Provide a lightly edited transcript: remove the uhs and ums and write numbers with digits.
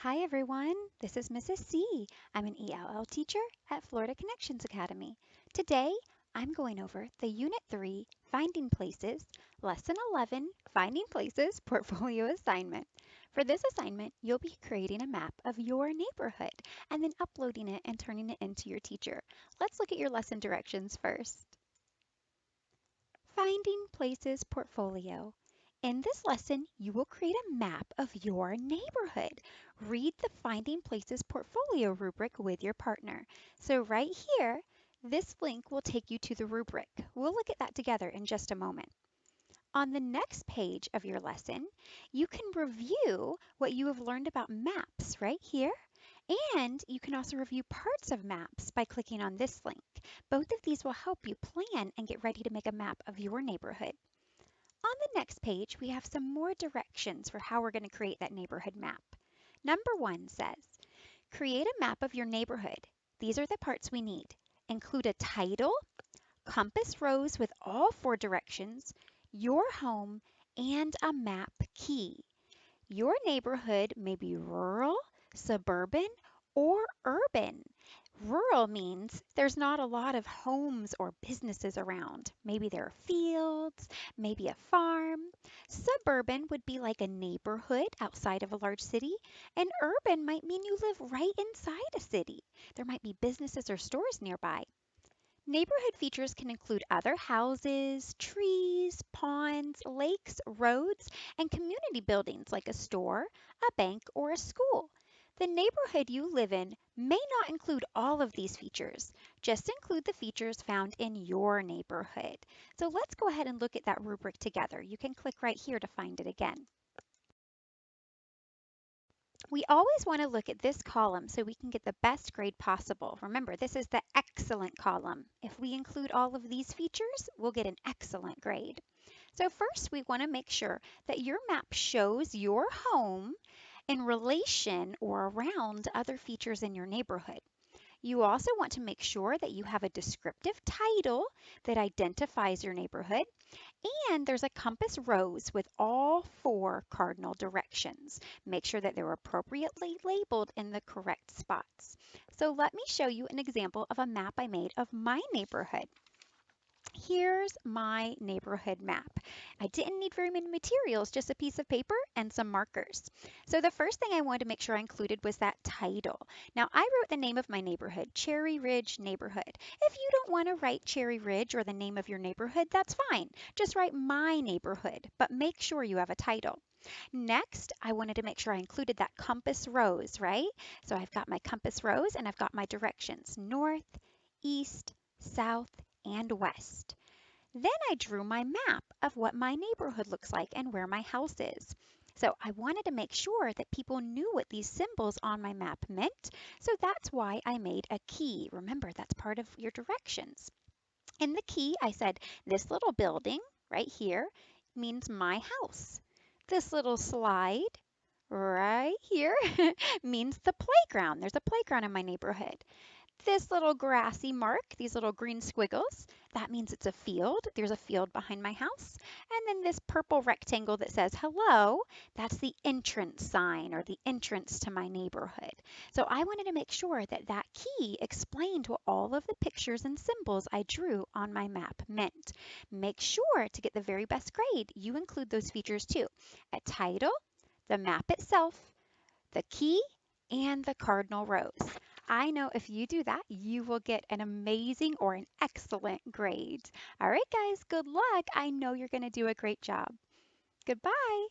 Hi everyone, this is Mrs. C. I'm an ELL teacher at Florida Connections Academy. Today I'm going over the Unit 3 Finding Places, Lesson 11 Finding Places portfolio assignment. For this assignment, you'll be creating a map of your neighborhood and then uploading it and turning it into your teacher. Let's look at your lesson directions first. Finding Places portfolio. In this lesson, you will create a map of your neighborhood. Read the Finding Places portfolio rubric with your partner. So right here, this link will take you to the rubric. We'll look at that together in just a moment. On the next page of your lesson, you can review what you have learned about maps right here. And you can also review parts of maps by clicking on this link. Both of these will help you plan and get ready to make a map of your neighborhood. On the next page, we have some more directions for how we're going to create that neighborhood map. Number 1 says, create a map of your neighborhood. These are the parts we need. Include a title, compass rose with all 4 directions, your home, and a map key. Your neighborhood may be rural, suburban, or urban. Rural means there's not a lot of homes or businesses around. Maybe there are fields, maybe a farm. Suburban would be like a neighborhood outside of a large city, and urban might mean you live right inside a city. There might be businesses or stores nearby. Neighborhood features can include other houses, trees, ponds, lakes, roads, and community buildings like a store, a bank, or a school. The neighborhood you live in may not include all of these features. Just include the features found in your neighborhood. So let's go ahead and look at that rubric together. You can click right here to find it again. We always want to look at this column so we can get the best grade possible. Remember, this is the excellent column. If we include all of these features, we'll get an excellent grade. So first, we want to make sure that your map shows your home in relation or around other features in your neighborhood. You also want to make sure that you have a descriptive title that identifies your neighborhood, and there's a compass rose with all 4 cardinal directions. Make sure that they're appropriately labeled in the correct spots. So let me show you an example of a map I made of my neighborhood. Here's my neighborhood map. I didn't need very many materials, just a piece of paper and some markers. So the first thing I wanted to make sure I included was that title. Now I wrote the name of my neighborhood, Cherry Ridge Neighborhood. If you don't want to write Cherry Ridge or the name of your neighborhood, that's fine. Just write my neighborhood, but make sure you have a title. Next, I wanted to make sure I included that compass rose, right? So I've got my compass rose and I've got my directions, north, east, south, and west. Then I drew my map of what my neighborhood looks like and where my house is. So I wanted to make sure that people knew what these symbols on my map meant. So that's why I made a key. Remember, that's part of your directions. In the key, I said, this little building right here means my house. This little slide right here means the playground. There's a playground in my neighborhood. This little grassy mark, these little green squiggles, that means it's a field. There's a field behind my house. And then this purple rectangle that says hello, that's the entrance sign or the entrance to my neighborhood. So I wanted to make sure that that key explained what all of the pictures and symbols I drew on my map meant. Make sure to get the very best grade, you include those features too. A title, the map itself, the key, and the cardinal rows. I know if you do that, you will get an amazing or an excellent grade. All right, guys, good luck. I know you're going to do a great job. Goodbye.